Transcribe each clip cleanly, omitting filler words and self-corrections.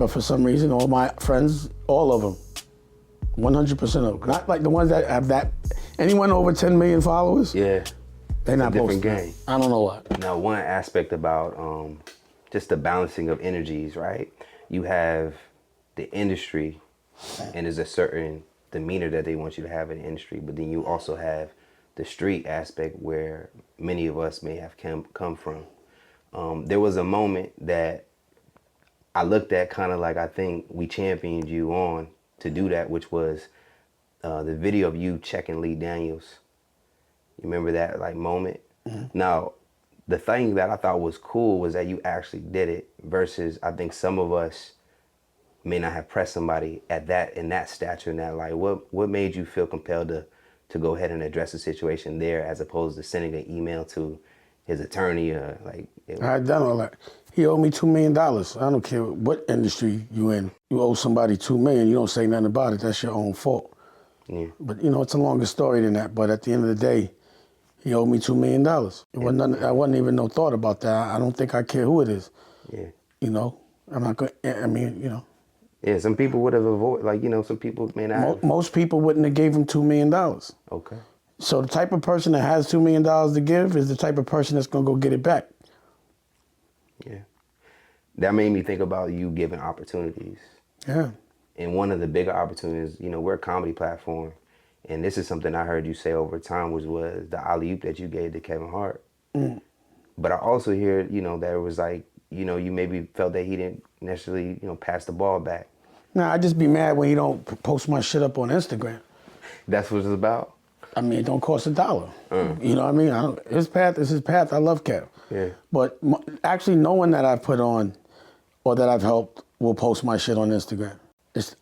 But for some reason, all my friends, all of them, 100% of them, not like the ones that have that, anyone over 10 million followers, Yeah, they're not different posting. game. I don't know why. Now, one aspect about just the balancing of energies, right? You have the industry, and there's a certain demeanor that they want you to have in the industry, but then you also have the street aspect where many of us may have come from. There was a moment that I looked at kind of like I think we championed you on to do that, which was the video of you checking Lee Daniels. You remember that like moment? Mm-hmm. Now, the thing that I thought was cool was that you actually did it versus I think some of us may not have pressed somebody at that in that stature and that like what made you feel compelled to go ahead and address the situation there as opposed to sending an email to his attorney or like I done all that. He owed me $2 million. I don't care what industry you in. You owe somebody $2 million, you don't say nothing about it, that's your own fault. Yeah. But you know, it's a longer story than that. But at the end of the day, he owed me $2 million. I wasn't even no thought about that. I don't think I care who it is. Yeah. You know, I'm not going to, I mean, you know. Yeah, some people would have avoided, like, you know, some people may not have. Most people wouldn't have gave him $2 million. Okay. So the type of person that has $2 million to give is the type of person that's going to go get it back. Yeah. That made me think about you giving opportunities. Yeah. And one of the bigger opportunities, you know, we're a comedy platform. And this is something I heard you say over time was the alley-oop that you gave to Kevin Hart. Mm. But I also hear, you know, that it was like, you know, you maybe felt that he didn't necessarily, you know, pass the ball back. Nah, I just be mad when he don't post my shit up on Instagram. That's what it's about? I mean, it don't cost $1. You know what I mean? His path is his path. I love Kev. Yeah. But actually, no one that I've put on or that I've helped will post my shit on Instagram.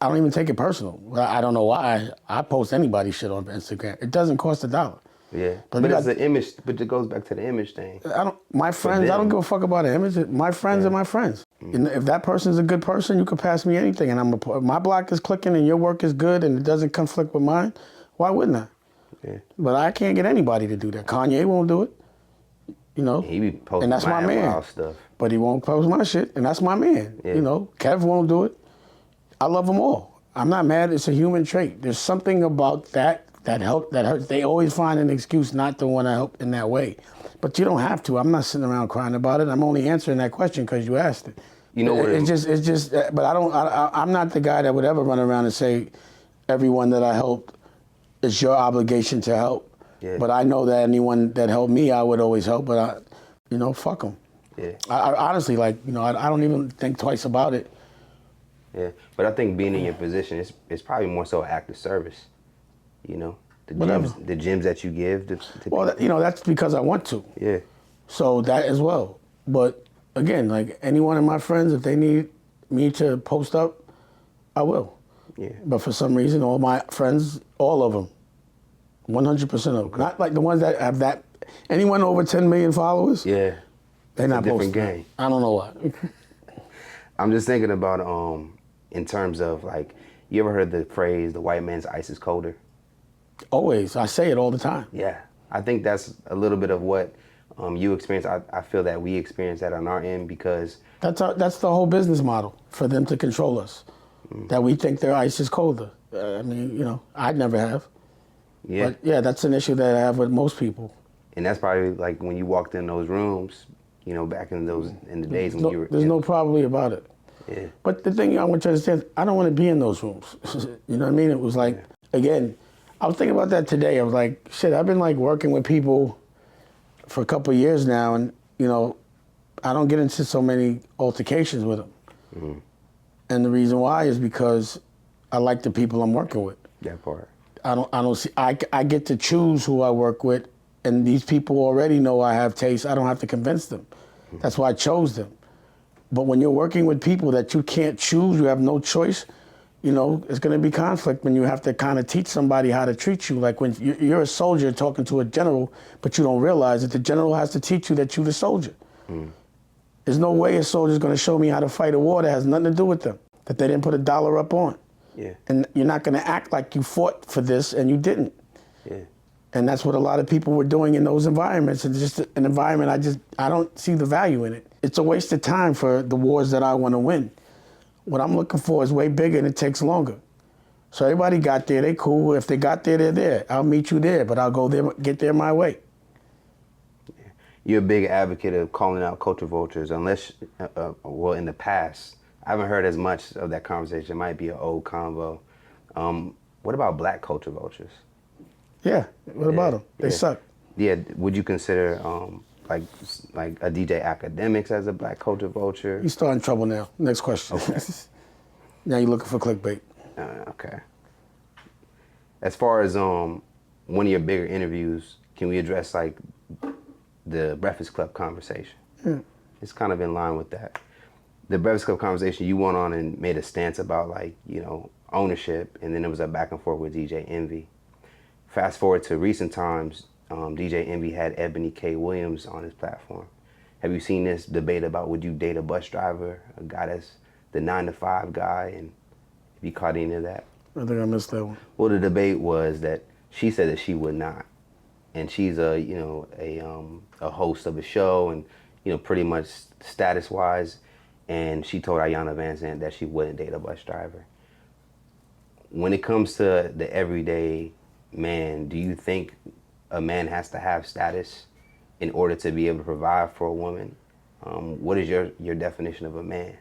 I don't even take it personal. I don't know why. I post anybody's shit on Instagram. It doesn't cost $1. Yeah. But it's the image, but it goes back to the image thing. My friends, I don't give a fuck about the image. My friends are my friends. And if that person's a good person, you can pass me anything. And if my block is clicking and your work is good and it doesn't conflict with mine, why wouldn't I? Yeah. But I can't get anybody to do that. Kanye won't do it. You know? He be posting and that's my man. Stuff. But he won't post my shit, and that's my man. Yeah. You know, Kev won't do it. I love them all. I'm not mad. It's a human trait. There's something about that hurts. They always find an excuse not to want to help in that way. But you don't have to. I'm not sitting around crying about it. I'm only answering that question because you asked it. You know what? It's just. But I'm not the guy that would ever run around and say, everyone that I helped, it's your obligation to help. Yeah. But I know that anyone that helped me, I would always help. But fuck them. Yeah. I honestly, I don't even think twice about it. Yeah, but I think being in your position, it's probably more so an act of service. You know, the gyms that you give to well, that's because I want to. Yeah. So that as well. But again, like any one of my friends, if they need me to post up, I will. Yeah. But for some reason, all my friends, all of them, 100% of them, okay. Not like the ones that have that, anyone over 10 million followers. Yeah. They're not posting. Different game. I don't know why. I'm just thinking about in terms of like, you ever heard the phrase, the white man's ice is colder? Always. I say it all the time. Yeah. I think that's a little bit of what you experience. I feel that we experience that on our end because... That's the whole business model for them to control us. That we think their ice is colder. I mean, I'd never have. Yeah. But yeah, that's an issue that I have with most people. And that's probably like when you walked in those rooms, back in the days when you were... There's no probably about it. Yeah. But the thing I want you to understand, I don't want to be in those rooms. You know what I mean? It was like, again, I was thinking about that today. I was like, shit, I've been like working with people for a couple of years now, and I don't get into so many altercations with them. Mm-hmm. And the reason why is because I like the people I'm working with. That part. I get to choose who I work with, and these people already know I have taste. I don't have to convince them. Mm-hmm. That's why I chose them. But when you're working with people that you can't choose, you have no choice, it's going to be conflict when you have to kind of teach somebody how to treat you. Like when you're a soldier talking to a general, but you don't realize that the general has to teach you that you're the soldier. Mm. There's no way a soldier's going to show me how to fight a war that has nothing to do with them, that they didn't put $1 up on. Yeah. And you're not going to act like you fought for this and you didn't. Yeah. And that's what a lot of people were doing in those environments. It's just an environment I don't see the value in it. It's a waste of time for the wars that I want to win. What I'm looking for is way bigger and it takes longer. So everybody got there, they cool. If they got there, they're there. I'll meet you there, but I'll go there, get there my way. You're a big advocate of calling out culture vultures, unless, well, in the past, I haven't heard as much of that conversation. It might be an old convo. What about black culture vultures? Yeah, what about them? They suck. Yeah, would you consider like a DJ Academics as a black culture vulture? You starting trouble now. Next question. Okay. Now you're looking for clickbait. Okay. As far as one of your bigger interviews, can we address like the Breakfast Club conversation? Yeah. It's kind of in line with that. The Breakfast Club conversation, you went on and made a stance about like, you know, ownership, and then there was a back and forth with DJ Envy. Fast forward to recent times, DJ Envy had Ebony K. Williams on his platform. Have you seen this debate about would you date a bus driver, a guy that's the 9-to-5 guy, and have you caught any of that? I think I missed that one. Well, the debate was that she said that she would not, and she's a host of a show, and pretty much status wise, and she told Ayanna Van Zandt that she wouldn't date a bus driver. When it comes to the everyday man, do you think a man has to have status in order to be able to provide for a woman? What is your definition of a man?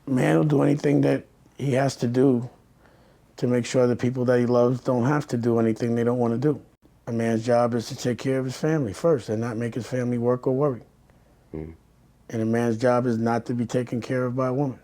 A man will do anything that he has to do to make sure the people that he loves don't have to do anything they don't want to do. A man's job is to take care of his family first and not make his family work or worry. And a man's job is not to be taken care of by a woman.